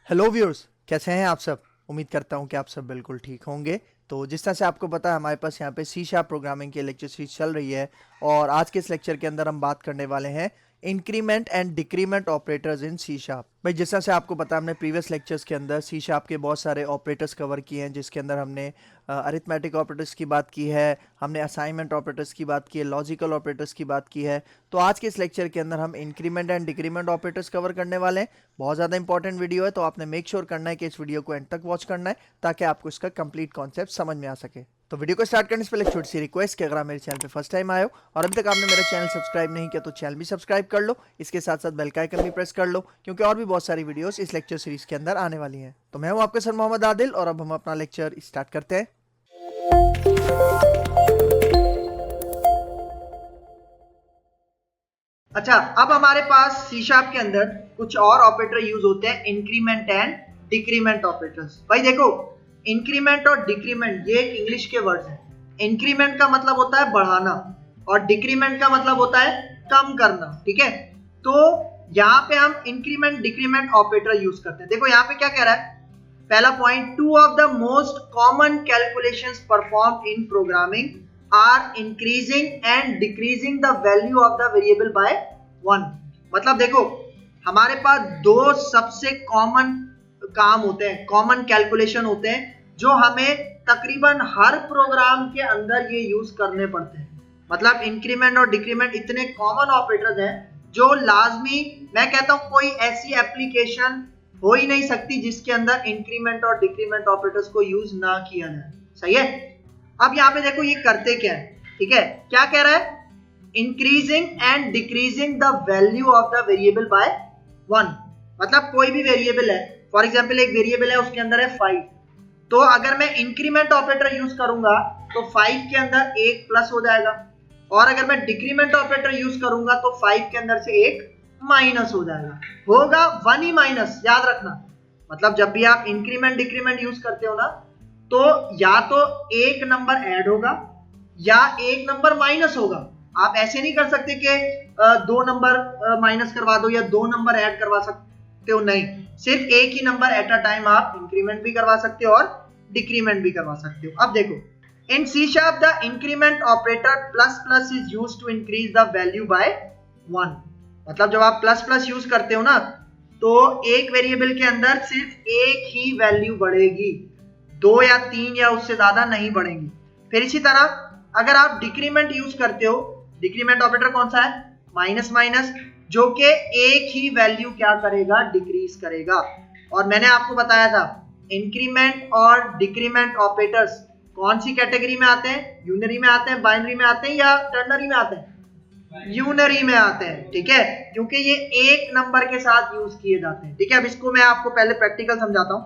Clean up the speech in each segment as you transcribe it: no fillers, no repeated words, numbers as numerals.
Hello viewers, कैसे हैं आप सब। उम्मीद करता हूं कि आप सब बिल्कुल ठीक होंगे। तो जिस तरह से आपको पता है, हमारे पास यहाँ पे सी शार्प प्रोग्रामिंग की लेक्चर सीरीज चल रही है। और आज के इस लेक्चर के अंदर हम बात करने वाले हैं increment and decrement operators in C sharp. भाई जिस तरह से आपको पता है, हमने प्रीवियस लेक्चर्स के अंदर सी शार्प के बहुत सारे ऑपरेटर्स कवर किए हैं, जिसके अंदर हमने अरिथमेटिक ऑपरेटर्स की बात की है, हमने असाइनमेंट ऑपरेटर्स की बात की है, लॉजिकल ऑपरेटर्स की बात की है। तो आज के इस लेक्चर के अंदर हम increment and decrement operators cover करने वाले हैं। बहुत ज़्यादा इंपॉर्टेंट वीडियो है, तो आपने मेक श्योर करना है कि इस वीडियो को एंड तक वॉच करना है, ताकि आपको इसका कंप्लीट कॉन्सेप्ट समझ में आ सके। तो वीडियो को स्टार्ट करने से पहले एक छोटी सी रिक्वेस्ट कि अगर आप मेरे चैनल पे फर्स्ट टाइम आए हो और अभी तक आपने मेरा चैनल सब्सक्राइब नहीं किया, तो चैनल भी सब्सक्राइब कर लो। इसके साथ साथ बेल का आइकन भी प्रेस कर लो, क्योंकि और भी बहुत सारी वीडियोस इस लेक्चर सीरीज के अंदर आने वाली हैं। तो मैं हूं आपका सर मोहम्मद आदिल, और अब हम अपना लेक्चर स्टार्ट करते हैं। अच्छा, अब हमारे पास सी शार्प के अंदर कुछ और ऑपरेटर यूज होते हैं, इंक्रीमेंट एंड डिक्रीमेंट ऑपरेटर्स। भाई देखो, इंक्रीमेंट और डिक्रीमेंट ये एक इंग्लिश के वर्ड्स हैं। इंक्रीमेंट का मतलब होता है बढ़ाना और डिक्रीमेंट का मतलब होता है कम करना। ठीक है, तो यहाँ पे हम इंक्रीमेंट डिक्रीमेंट ऑपरेटर यूज करते हैं। देखो यहाँ पे क्या कह रहा है, पहला point, two of the most common calculations performed in programming are increasing and decreasing the value of the variable by 1। मतलब देखो, हमारे पास दो सबसे कॉमन काम होते हैं, कॉमन कैलकुलेशन होते हैं, जो हमें तकरीबन हर प्रोग्राम के अंदर ये यूज करने पड़ते हैं। मतलब इंक्रीमेंट और डिक्रीमेंट इतने कॉमन ऑपरेटर्स हैं जो लाजमी, मैं कहता हूं कोई ऐसी एप्लीकेशन हो ही नहीं सकती जिसके अंदर इंक्रीमेंट और डिक्रीमेंट ऑपरेटर्स को यूज ना किया जाए। सही है। अब यहाँ पे देखो ये करते क्या है। ठीक है, क्या कह रहा है, increasing and decreasing the value of the variable by 1। मतलब कोई भी वेरिएबल है, फॉर एग्जांपल एक वेरिएबल है, उसके अंदर है 5, तो अगर मैं इंक्रीमेंट ऑपरेटर यूज करूंगा तो 5 के अंदर 1 प्लस हो जाएगा, और अगर मैं डिक्रीमेंट ऑपरेटर यूज करूंगा तो 5 के अंदर से 1 माइनस हो जाएगा, होगा 1 ही माइनस। याद रखना, मतलब जब भी आप इंक्रीमेंट डिक्रीमेंट यूज करते हो ना, तो या तो एक नंबर ऐड होगा या एक नंबर माइनस होगा। आप ऐसे नहीं कर सकते कि 2 नंबर माइनस करवा दो या 2 नंबर ऐड करवा सकते हो, नहीं, सिर्फ एक ही नंबर एट अ टाइम आप इंक्रीमेंट भी करवा सकते हो और डिक्रीमेंट भी करवा सकते हो। अब देखो, in C sharp the increment operator plus plus is used to increase the value by 1। मतलब जब आप प्लस प्लस यूज करते हो ना, तो एक वेरिएबल के अंदर सिर्फ एक ही वैल्यू बढ़ेगी, 2 या 3 या उससे ज्यादा नहीं बढ़ेंगी। फिर इसी तरह अगर आप डिक्रीमेंट यूज करते हो, डिक्रीमेंट ऑपरेटर कौन सा है, माइनस माइनस, जो कि एक ही वैल्यू क्या करेगा, डिक्रीज करेगा। और मैंने आपको बताया था, इंक्रीमेंट और डिक्रीमेंट ऑपरेटर्स कौन सी कैटेगरी में आते हैं, यूनरी में आते हैं, बाइनरी में आते हैं या टर्नरी में आते हैं, यूनरी में आते हैं। ठीक है, क्योंकि ये एक नंबर के साथ यूज किए जाते हैं। ठीक है, अब इसको मैं आपको पहले प्रैक्टिकल समझाता हूं।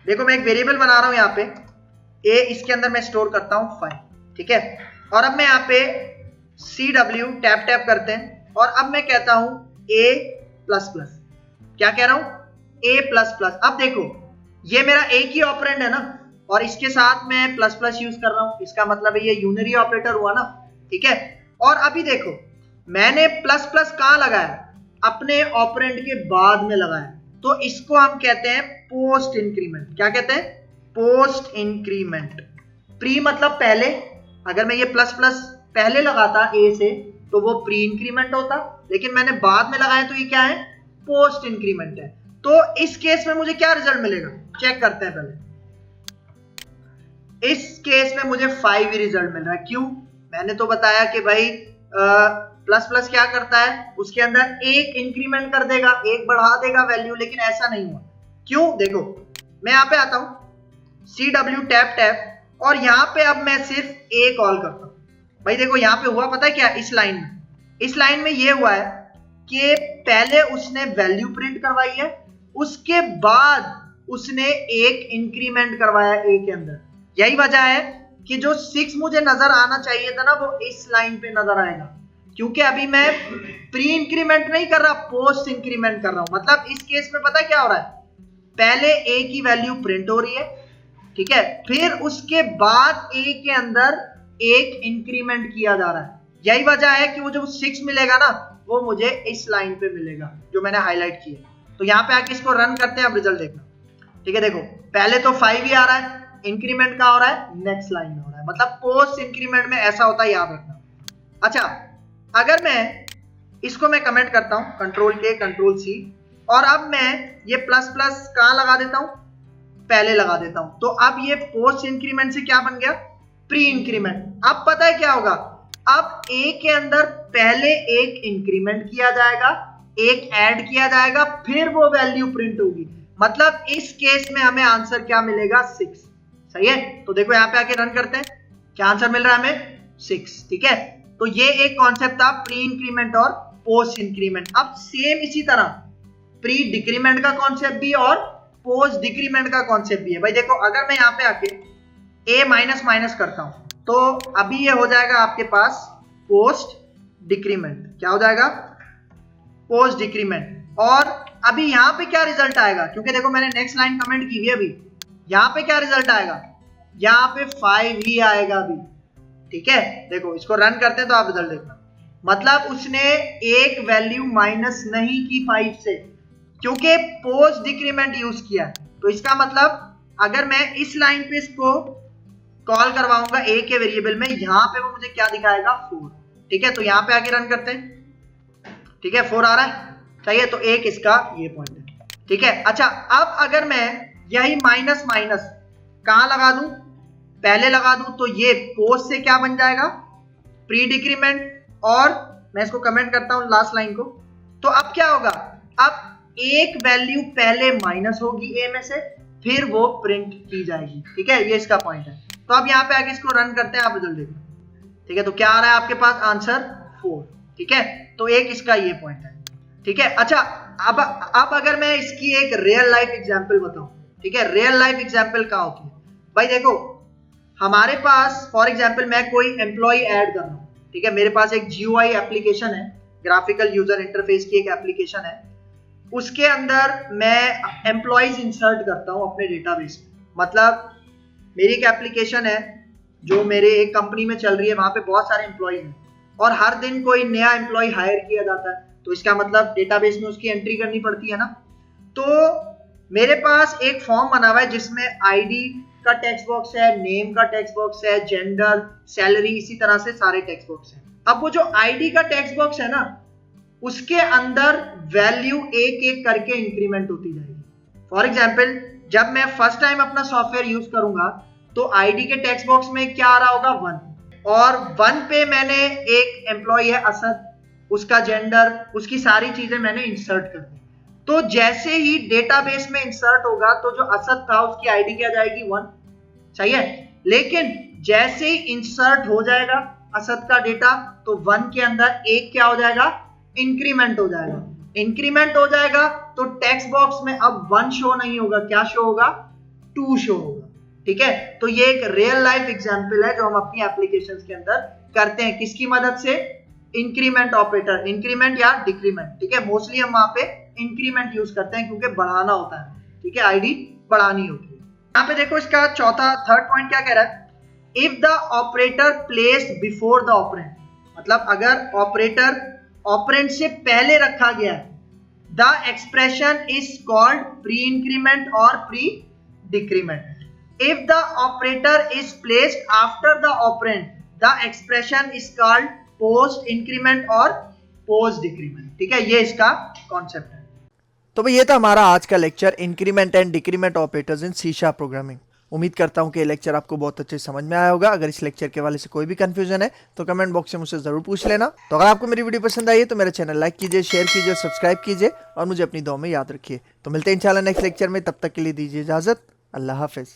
देखो, मैं एक वेरिएबल बना रहा हूं यहाँ पे a, इसके अंदर मैं स्टोर करता हूं 5। ठीक है, और अब मैं यहाँ पे CW टैप टैप करते हैं, और अब मैं कहता हूं a प्लस प्लस। क्या कह रहा हूं, a प्लस प्लस। अब देखो, ये मेरा एक ही ऑपरेंड है ना, और इसके साथ मैं प्लस प्लस यूज कर रहा हूं, इसका मतलब है ये यूनरी ऑपरेटर हुआ ना। ठीक है, और अभी देखो, मैंने प्लस प्लस कहां लगाया, अपने ऑपरेंड के बाद में लगाया, तो इसको हम कहते हैं पोस्ट इंक्रीमेंट। क्या कहते हैं, पोस्ट इंक्रीमेंट। प्री मतलब पहले, अगर मैं ये प्लस प्लस पहले लगाता ए से तो वो प्री इंक्रीमेंट होता, लेकिन मैंने बाद में लगाया तो ये क्या है, पोस्ट इंक्रीमेंट है। तो इस केस में मुझे क्या रिजल्ट मिलेगा, चेक करते हैं पहले। इस केस में मुझे 5 ही रिजल्ट मिल रहा है। क्यों, मैंने तो बताया कि भाई प्लस प्लस क्या करता है, उसके अंदर एक इंक्रीमेंट कर देगा, एक बढ़ा देगा वैल्यू, लेकिन ऐसा नहीं हुआ। क्यों, देखो मैं यहाँ पे आता हूं, CW टैप टैप, और यहाँ पे अब मैं सिर्फ a कॉल करता हूं। भाई देखो यहाँ पे हुआ पता है क्या, इस लाइन में ये हुआ है कि पहले उसने वैल्यू प्रिंट करवाई है, उसके बाद उसने एक इंक्रीमेंट करवाया a के अंदर। यही वजह है कि जो 6 मुझे नजर आना चाहिए था ना, वो इस लाइन पे नजर आएगा, क्योंकि अभी मैं प्री इंक्रीमेंट नहीं कर रहा, पोस्ट इंक्रीमेंट कर रहा हूं। मतलब इस केस में पता क्या हो रहा है, पहले a की वैल्यू प्रिंट हो रही है, ठीक है, फिर उसके बाद a के अंदर एक इंक्रीमेंट किया जा रहा है। यही वजह है कि वो जो 6 मिलेगा ना, वो मुझे इस लाइन पे मिलेगा जो मैंने हाईलाइट किया। तो यहाँ पे आके इसको रन करते हैं, अब रिजल्ट देखना। ठीक है, देखो पहले तो 5 ही आ रहा है, इंक्रीमेंट का हो रहा है नेक्स्ट लाइन में हो रहा है, मतलब पोस्ट इंक्रीमेंट में ऐसा होता है, याद रखना। अच्छा, अगर मैं इसको मैं कमेंट करता हूं कंट्रोल के कंट्रोल सी, और अब मैं ये प्लस प्लस कहां लगा देता हूं, पहले लगा देता हूं, तो अब ये पोस्ट इंक्रीमेंट से क्या बन गया, प्री इंक्रीमेंट। अब पता है क्या होगा, अब ए के अंदर पहले एक इंक्रीमेंट किया जाएगा, एक ऐड किया जाएगा, फिर वो वैल्यू प्रिंट होगी। मतलब इस केस में हमें आंसर क्या मिलेगा, 6। सही है, तो देखो यहां पे आके रन करते हैं, क्या आंसर मिल रहा है हमें, 6। ठीक है, तो ये एक कॉन्सेप्ट था प्री इंक्रीमेंट और पोस्ट इंक्रीमेंट। अब सेम इसी तरह प्री डिक्रीमेंट का कॉन्सेप्ट भी और पोस्ट डिक्रीमेंट का कॉन्सेप्ट भी है। भाई देखो, अगर मैं यहां पे आके ए माइनस माइनस करता हूं, तो अभी ये हो जाएगा आपके पास पोस्ट डिक्रीमेंट। क्या हो जाएगा, पोस्ट डिक्रीमेंट। और अभी यहां पे क्या रिजल्ट आएगा, क्योंकि देखो मैंने नेक्स्ट लाइन कमेंट की हुई है, अभी यहां पे क्या रिजल्ट आएगा, यहां पे 5 ही आएगा अभी। ठीक है, देखो इसको रन करते हैं तो आप रिजल्ट देखना, मतलब उसने एक वैल्यू माइनस नहीं की 5 से, क्योंकि पोस्ट डिक्रीमेंट यूज किया। तो इसका मतलब अगर मैं इस लाइन पे इसको कॉल करवाऊंगा ए के वेरिएबल में, यहां पे वो मुझे क्या दिखाएगा, 4। ठीक है, तो यहां पे आके रन करते हैं। ठीक है, 4 आ रहा है, सही है, तो एक इसका ये पॉइंट है। ठीक है, अच्छा अब अगर मैं यही माइनस माइनस कहां लगा दूं, पहले लगा दूं, तो ये पोस्ट से क्या बन जाएगा, प्री डिक्रीमेंट। और मैं इसको कमेंट करता हूं लास्ट लाइन को, तो अब क्या होगा, अब एक वैल्यू पहले माइनस होगी ए में से, फिर वो प्रिंट की जाएगी। ठीक है, ये इसका पॉइंट है। तो अब यहां पे आगे इसको रन करते हैं, आप रिजल्ट देखो। ठीक है, तो क्या आ रहा है आपके पास आंसर, 4। ठीक है, तो एक इसका ये पॉइंट है। ठीक है, अच्छा अब अगर मैं इसकी एक रियल लाइफ एग्जांपल बताऊं, ठीक है, रियल लाइफ एग्जांपल क्या होती है, भाई देखो हमारे पास फॉर एग्जांपल मैं कोई एम्प्लॉय ऐड कर रहा हूं। ठीक है, मेरे पास एक GUI एप्लीकेशन है, ग्राफिकल यूजर इंटरफेस की एक एप्लीकेशन है, उसके अंदर मैं एम्प्लॉइज इंसर्ट करता हूं अपने डेटाबेस में। मतलब मेरी एक एप्लीकेशन है जो मेरे एक कंपनी में चल रही है, वहां पे बहुत सारे एम्प्लॉइज हैं और हर दिन कोई नया एम्प्लॉय हायर किया जाता है, तो इसका मतलब डेटाबेस में उसकी एंट्री करनी पड़ती है ना। तो मेरे पास एक फॉर्म बना हुआ है जिसमें आईडी का टेक्स्ट बॉक्स है, नेम का टेक्स्ट बॉक्स है, जेंडर, सैलरी, इसी तरह से सारे टेक्स्ट बॉक्स हैं। अब वो जो आईडी का टेक्स्ट बॉक्स है ना, उसके अंदर वैल्यू एक एक करके इंक्रीमेंट होती जाएगी। फॉर एग्जांपल जब मैं फर्स्ट टाइम अपना सॉफ्टवेयर यूज करूंगा, तो आईडी के टेक्स्ट बॉक्स में क्या आ रहा होगा, 1, और 1 पे मैंने एक एम्प्लॉय है असद, उसका जेंडर, उसकी सारी चीजें मैंने इंसर्ट कर दी। तो जैसे ही डेटाबेस में इंसर्ट होगा, तो जो असद था उसकी आईडी क्या जाएगी, 1। सही है, लेकिन जैसे ही इंसर्ट हो जाएगा असद का डेटा, तो 1 के अंदर एक क्या हो जाएगा, इंक्रीमेंट हो जाएगा। इंक्रीमेंट हो जाएगा तो टेक्स्ट बॉक्स में अब 1 शो नहीं होगा, क्या शो होगा, 2 शो होगा। ठीक है, तो ये एक रियल लाइफ एग्जांपल है जो हम अपनी एप्लीकेशंस के अंदर करते हैं, किसकी मदद से, इंक्रीमेंट ऑपरेटर, इंक्रीमेंट या डिक्रीमेंट। ठीक है, मोस्टली हम वहां पे इंक्रीमेंट यूज करते हैं क्योंकि बढ़ाना होता है। ठीक है, आईडी बढ़ानी होती है। यहाँ पे देखो इसका थर्ड पॉइंट क्या कह रहा है, if the operator placed before the operand, मतलब अगर ऑपरेटर ऑपरेंड से पहले रखा गया है, the expression is called pre increment और pre decrement. If the operator is placed after the operand, the expression is called post increment और post decrement। ठीक है, ये इसका कॉन्सेप्ट है। तो भाई ये था हमारा आज का lecture, increment and decrement operators in C sharp programming. उम्मीद करता हूँ कि ये लेक्चर आपको बहुत अच्छे समझ में आया होगा। अगर इस लेक्चर के वाले से कोई भी कंफ्यूजन है तो कमेंट बॉक्स से मुझसे जरूर पूछ लेना। तो अगर आपको मेरी वीडियो पसंद आई है तो मेरा चैनल लाइक कीजिए, शेयर कीजिए, सब्सक्राइब कीजिए और मुझे अपनी दुआ में याद रखिए। तो मिलते हैं इंशाल्लाह नेक्स्ट लेक्चर में, तब तक के लिए दीजिए इजाजत। अल्लाह हाफिज।